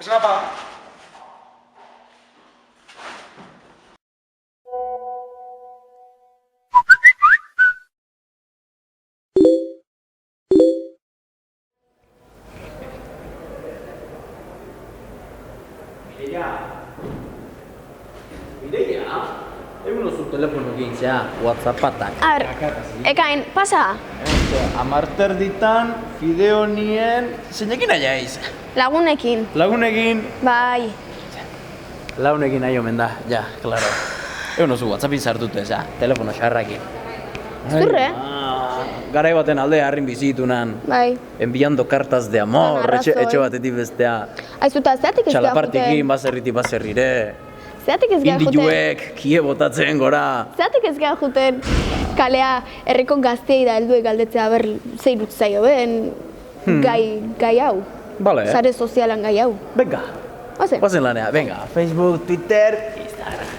Esnapa. Egun oso telefonokin, zea, WhatsAppatak. Ar, ekain, pasa? Amarter ditan, fideo nien, zeinekin aia eiz? Lagunekin. Lagunekin. Bai. Lagunekin nahi omen da, ja, klaro. Egun oso WhatsAppin sartute, zea, telefono xarrakin. Zurre? Garai baten alde harrin bizitunan. Bai. Enviando cartas de amor, Arrazoi. etxe batetik bestea. Aizuta, zeatik ez geha Txalapartikin, baserritik baserrire. Zeatik ez geha juten. Indiluek, kie botatzen gora. Zeatik ez geha juten kalea herriko gaztei da helduek galdetzea ber zeirut zaio ben gai hau. Bale. Sare sozialan gai hau. Venga. Oze? Guazen lanea, venga. Facebook, Twitter, Instagram.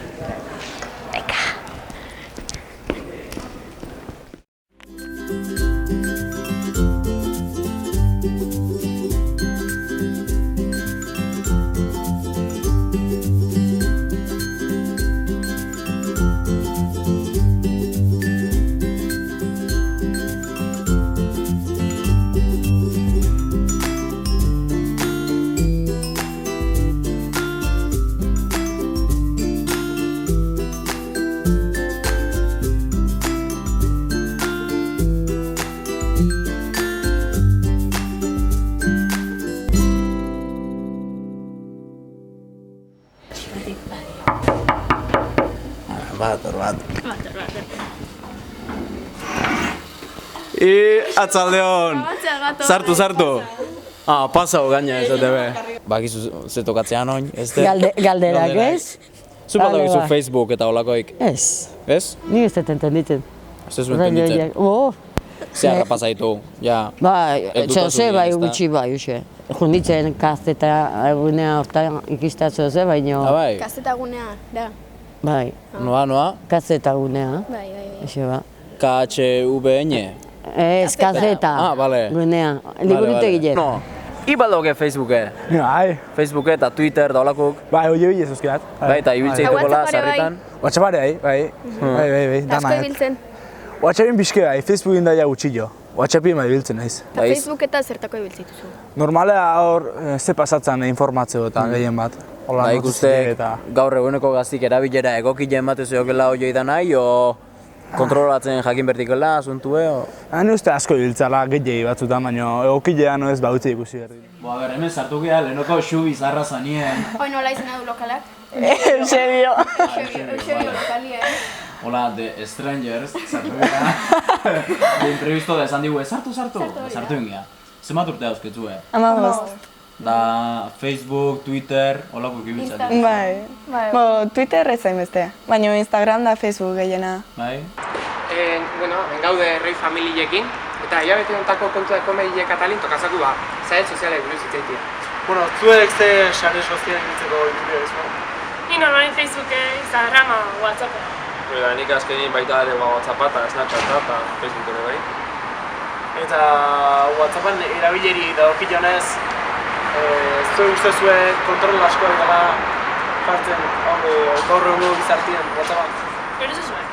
Bator. Atzaldeon! Sartu! Pasau gaina ez dute be. Bakizu ze tokatzean oin, ez de? Galderak ez? Zu bat Vale, dakizu ba. Facebook eta holakoik, Ez. ez? Ni ez dut entenditzen. Ez ez entenditzen. Ze harra pasaitu, ja. Bai, Heldutasun txose bai ezta? gutxi bai, uxe. Junditzen kasteta egunea hortan ikistatzo ze, baino... Bai, Gaztetagunea, da. Bai, noa? kasteta gunea, Bai. uxe ba. KHVN. Ez, kasteta. Bale. Gunea, liburute gile. No, ibaldoke Facebooke. Bai. Facebooke eta Twitter da holakuk. Bai, hoi hori ez euskiat. Bai, eta ibiltzeituko la, WhatsAppare bai. sarritan. WhatsAppare, bai. Bai, Asko dana. ibiltzen. WhatsAppin pixke bai, Facebookin daia gutxillo. WhatsAppin bai biltzen naiz. Eta Baiz. Facebook eta zertako ibiltzituzu. Normala hor, ze pasatzen informatzeo eta gehien bat. Hola, Ba, notizia ikuste gaur eguneko gaztik erabilera egokilen bat ezeokela hoi da nahi, o kontrolatzen jakin bertikela, asuntue, o... Ni uste asko ibiltzala gehiagi batzutan, baina egokilean ez bautze ikusi berdi. Boa, hemen sartu gea, lehenoko xu bizarra zanien. Hoi nola izena du lokalak? Eusebio. Eusebio lokalia, Hola, The Strangers, sartu gea. De imprevisto da esan digu, sartu. Sartu ingea. Zemat urte dauzketzue. Amabost. Da Facebook, Twitter, holako ibiltzen. Bai. Twitter ez hainbeste, baina Instagram da Facebook gehiena. Bai? Gaude Rei familiekin, eta hilabete hontako kontua komedile Katalin tokazatu ba, sare sozialek buruz hitz egitea. Bueno, zuek ze sare sozialen ditzeko ibilbide ez Ni normalin Facebooke, Instagrama, WhatsAppa. Eta nik azkenin baita ere WhatsAppa eta Snapchata eta Facebook ere bai. Eta WhatsAppan erabileri dagokionez, zuek uste zuen kontrol asko dela jartzen gaur egungo gizartean WhatsAppan. Gero ez zuen,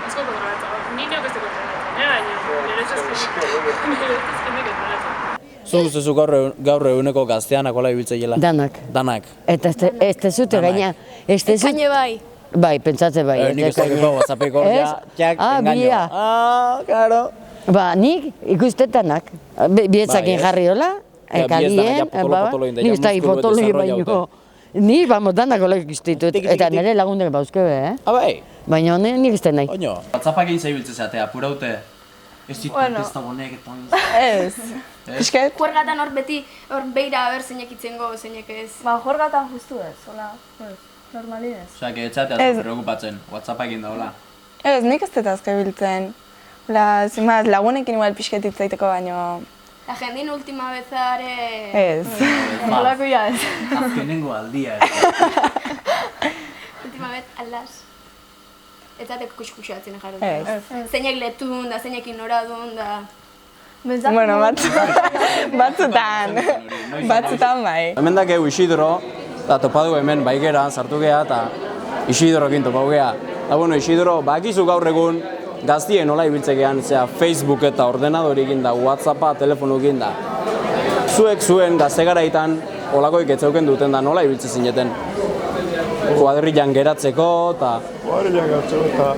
asko kontrolatzen. Ni neok ez dut kontrolatzen, baina gero ez azkenik kontrolatzen. Zu ustezu gaur eguneko gazteanak hola ibiltzeiela? Danak. Danak. Eta ez zute gaina, ez zute... Kaine bai. Bai, pentsatze bai. Nik ez dakiko WhatsAppeko Ez? jak engaño. Bia. Claro. Ba, nik ikustetanak. Bietzakin Bai, ez. jarri hola, Ja, kalien, biez dana ja potolo egin da, ni ja ez da muskulu potolo desarrollaute. baino. Ni, vamos, danak hola ikustitut, Tik, tik, eta tik. nire lagunek bauzkebe, Bai. Baina nik ez nahi. Oño. WhatsAppak egin zaibiltze zatea, puraute. Ez ditu Bueno. testa bonek eta... Ez. Pisket? Juergatan hor beti, hor beira ber zeinek itzengo, zeinek ez. Ba, jorgatan justu ez, hola, normalinez. Osea, que etxatea Ez. preocupatzen, WhatsAppak egin da hola. Ez, nik ez dut azke biltzen. Zimaz, lagunekin igual pisket hitzaiteko baino... La jendin última bezare... Ez. Holako ja ez. Azkenengo aldia. Última vez, alas. Ez zatek kuskusatzen jarri. Ez. Zeinek letun da, zeinek ignoradun da... Bueno, batzutan bai. Hemen dakeu Isidro, eta topadu hemen baigera, sartu geha, eta Isidrokin topau geha. Eta bueno, Isidro, bakizu gaur egun gaztien nola ibiltzekean, zera Facebook eta ordenadorekin da, WhatsAppa, telefonukin da. Zuek zuen gazte garaitan, olakoik etzeuken duten da, nola ibiltze zineten? Kuadrillan geratzeko, eta... Kuadrillan geratzeko, eta...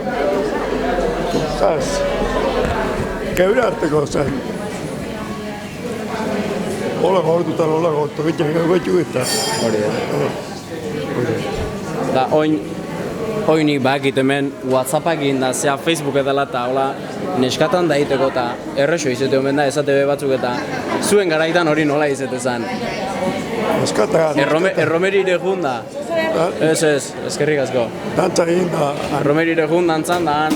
Zaz, geure harteko, zaz. Hola gaurtutan, hola gaurtu, bitxak gautu eta... Hori da. Da, oini bakit hemen WhatsAppakin da, zea Facebook edala eta hola neskatan daiteko eta errexo izate omen da, esate be batzuk eta zuen garaitan hori nola izate zen. Eskatan. Erromerire jun da. Ez, eskerrik asko. Dantza egin da. Erromerire jun dantzan da,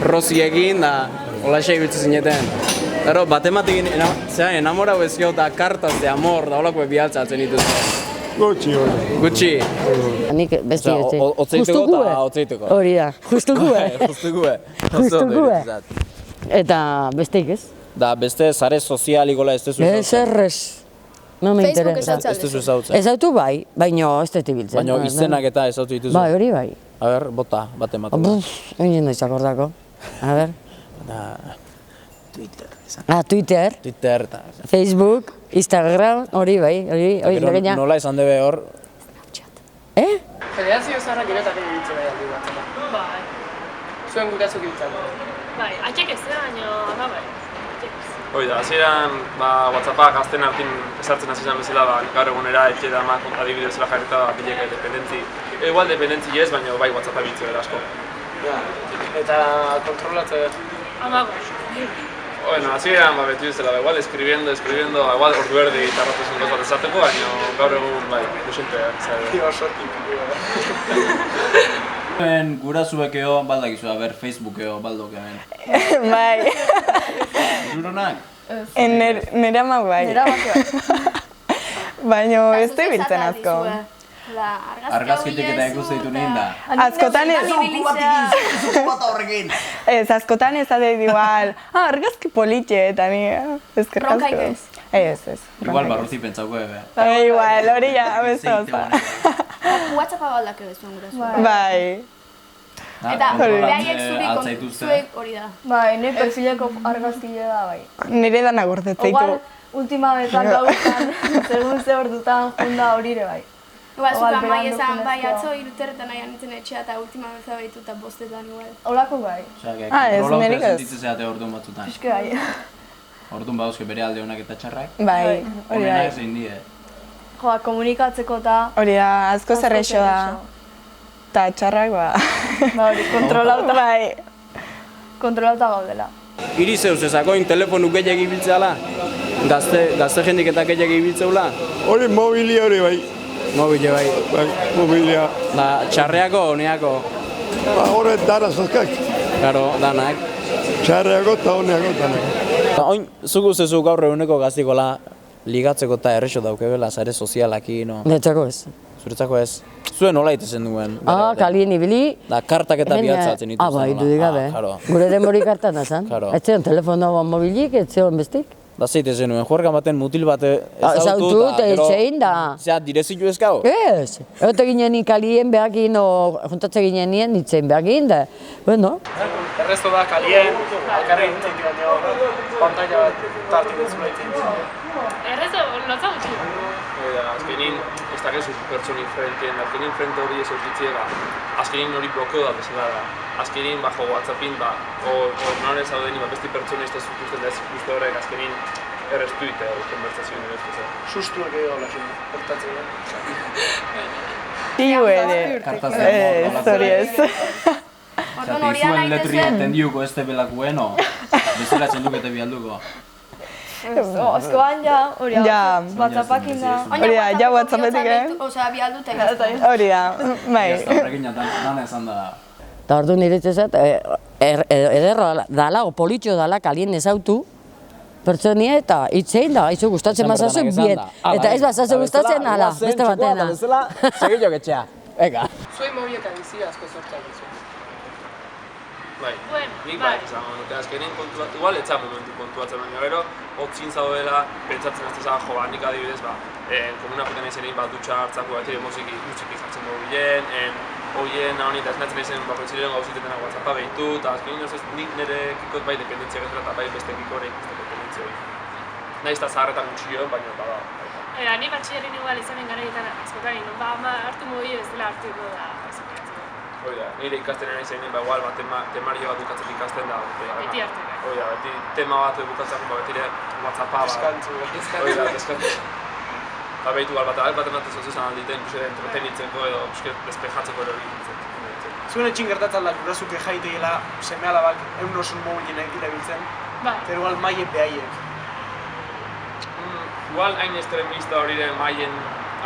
Rosi egin da, hola xe ibiltze zineten. Gero, batematik enamorau ezkio eta kartaz de amor da holako bialtza atzen dituz. Gutxi hori. Gutxi. Nik besti etxe. Otzeiteko eta otzeiteko. Hori da, justu gue. Justu gue. Eta besteik ez? Da, beste zare sozialikola ez tezu Ez errez. No me interesa. Ez tezu zautzen. Ez autu bai, baino ez dut ibiltzen. Baina izenak eta ez autu dituzu. Bai, hori bai. A ber, bota, bat ematu. Oinen da izakordako. A ber. Twitter. Twitter. Twitter eta... Facebook, Instagram, hori bai, hori legena. Nola esan debe hor? Federazio zaharra genetak ibiltzen da aldi batzela. Bai. Zuen guratzuk ibiltzen. Bai, atxek ez da, baina ama bai. Hoi da, hasieran WhatsAppa gazten hartin esartzen hasi zen bezala, gaur egunera etxe da amak adibidez zela jarrita bileka dependentzi. Igual dependentzi ez, baina bai WhatsAppa biltzen dela asko. Eta kontrolatze... Ama bai. Bueno, hasieran beti bezala, igual escribiendo, igual ordu erdi gitarratuzun bat esateko, baina gaur egun bai, musulte. Gurazuekeo baldakizua, ber, Facebookeo baldok hemen. Bai. Juronak? Nera amak bai. Baina ez du biltzen asko. Argazkitik eta ikuste ditu nien da. Askotan ez... Ez, askotan ez adeit igual. Argazki politxe eta ni... Ronkaik ez? Ez. Igual barruti pentsauko ebe. Igual, hori ja, beste oza. WhatsAppa baldak edo zuen gura zuen. Bai. Eta behaiek zuek hori da. Bai, nire perfileko argazkile da, bai. Nire dana gordetzeitu. Igual, última bezan gauzan, segun ze ordutan junda horire bai. Igual, zuka mai esan, bai, atzo iruterretan nahi anitzen etxea eta ultima beza behitu eta bostetan igual. Olako bai. Ez, nerik ez. Sentitzen zeate orduan batzutan. Piske bai. Orduan bauzke bere alde honak eta txarrak. Bai, hori Honena bai. ez egin die. Joa, komunikatzeko eta... Hori da, asko zerrexo da. Eta txarrak ba... Ba hori, kontrolauta. Bai. Kontrolauta gaudela. Iri zeuz ezakoin telefonu gehiagi ibiltzeala? Gazte jendik eta gehiagi ibiltzeula? Hori mobilia hori bai. Mobile bai. Bai, mobilia. Da, txarreako, honeako? Horret dara zozkak. Karo, danak. Txarreako eta honeako danak. Oin, zugu zezu gaur eguneko gaztikola ligatzeko eta errexo daukebela zare sozialaki, no? Netzako ez. Zuretzako ez? Zuen nola itezen duen? Kalien ibili. Da, kartak eta bihatzatzen dituzten. Bai, dudik gabe. Gure denbori kartan azan. Ez zion telefono mobilik, ez zion bestik. Da zeite zenuen, juergan baten mutil bate ezautu eta etxein da. Zea, direzitu ezkau? Ez. Egote ginen kalien behakin, juntatze ginen nien, itzein behakin, da. Bueno. Erresto da kalien, alkarri gintik baino, pantalla bat tartik duzula itzen. Errezo, lotza gutxi. Azkenin, ez da gezu pertsonin frenten, azkenin frente hori ez eukitzea da. Azkenin hori blokeo da bezala da. Azkenin, bajo WhatsAppin, nore zaudeni, besti pertsona ez da zukusten da ez ikuste horrek, azkenin erreztu eta konversazioen erreztu. Sustuak edo hola jen, portatzen da. Tiu ere. Hori ez. Zate, izuen letri entendiuko ez tebelakuen, o? Bezalatzen dukete bialduko. Azkoan ja, hori da, WhatsAppakin da. Hori da, ja WhatsAppetik, Osea, bialduta Hori da, bai. Horrekin dana esan da. Eta ordu niretzezat, ederra dala, o politxo dala, kalien ezautu, pertsonia eta itzein da, izu gustatzen mazazu, bien. Eta ez bazazu gustatzen, ala, beste batena. Bezala, segillo getxea. Ega. Zuen mobietan bizi asko sortzen dizu. Bai, Bueno, nik bai. bai, esango nuke, azkenin kontuatu, igual etza momentu kontuatzen, baina gero, hotzin zaudela, pentsatzen ez dezan, jo, nik adibidez, komuna juten izenin bat dutxa hartzako bat ere musiki jartzen dugu bilen, hoien honi eta esnatzen izen bakoitzilean gauzitetan WhatsAppa behitu, eta azkenin ez nik nire kikot bai dependentzia gezera eta bai beste kikoreik beste dependentzia hori. Nahiz eta zaharretan gutxio, baina bada. Ni batxillerin igual izanen garaietan askotan, ama hartu mobi ez dela hartuko da. Hoi da, nire ikasten nahi zeinen, igual temario bat bukatzen ikasten da. Beti hartu da. Hoi da, beti tema bat bukatzen, beti ere WhatsAppa bat. Hoi da, deskantzu. Eta behitu bat ematen zozuzan alditen, entretenitzeko edo despejatzeko ero egiten. Zuen etxin gertatzen da, gurazuke jaiteela seme alabak egun osun mobilenek irabiltzen, pero igual maien behaiek. Igual hain estremista horiren maien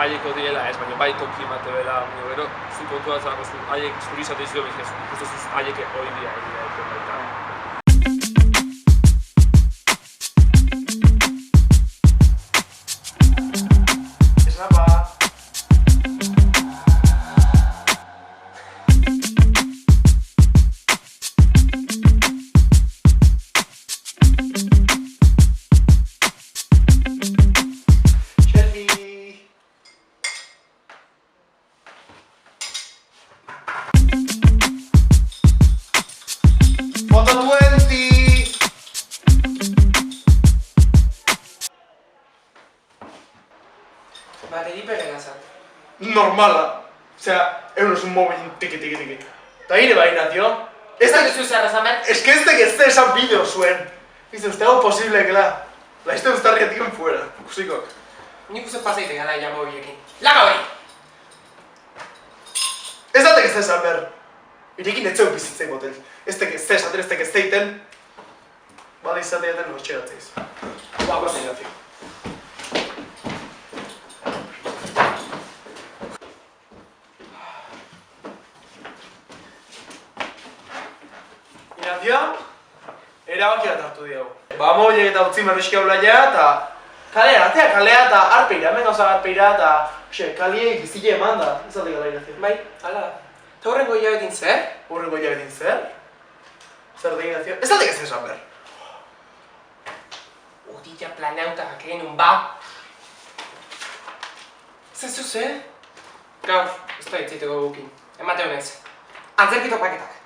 haieko direla ez, baina bai toki emate bela, gero, zu kontua zanako haiek zuri izate izudu, ikustu zuz haiek hori dira egiten baita. Normala. Osea, egun osun mobilin tiki. Eta hire baina, tio. Ez da gizu zer esan behar? Es que ez da esan bideo zuen. Dice, usted hago posible que la izte guztarriatik fuera. Kusiko. Nik uste pasaite gara ja mobilekin. Laga hori! Ez da ez da esan behar. Irekin ez zeu bizitzen goten. Ez da ez esaten, ez da ez deiten. Bada izateaten hor txeratzeiz. Ba, guazen gatik. Erabaki bat hartu diago. Ba, mobilek eta utzi merrizki haula ja, eta kalea eta arpeira, hemen gauza arpeira, eta kaliei bizile eman da, ez alde gala irazio. Bai, ala da. Eta horrengo hilabetin zer? Horrengo hilabetin zer? Zer da irazio? Ez alde ez esan behar. Udila planeutak egin ba. Zezu ze? Gaur, ez da hitzaiteko gukin. Emate honez. Antzerki topaketak.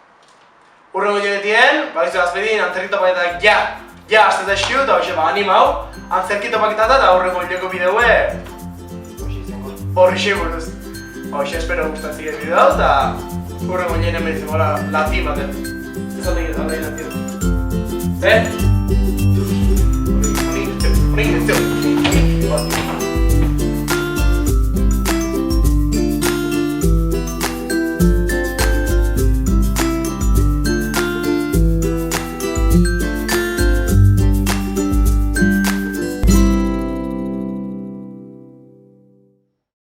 Horrengo hilabetien, balizu azpedin, antzerki topaketak ja azte da eskiu, eta hoxe, animau, antzerki topaketata eta horrengo hileko bideue horri seguruz. Hoxe, espero gustatzik ez bideo, eta horrengo hilean emeritzen gora latin baten. Ez alde latin. Horrengo hilean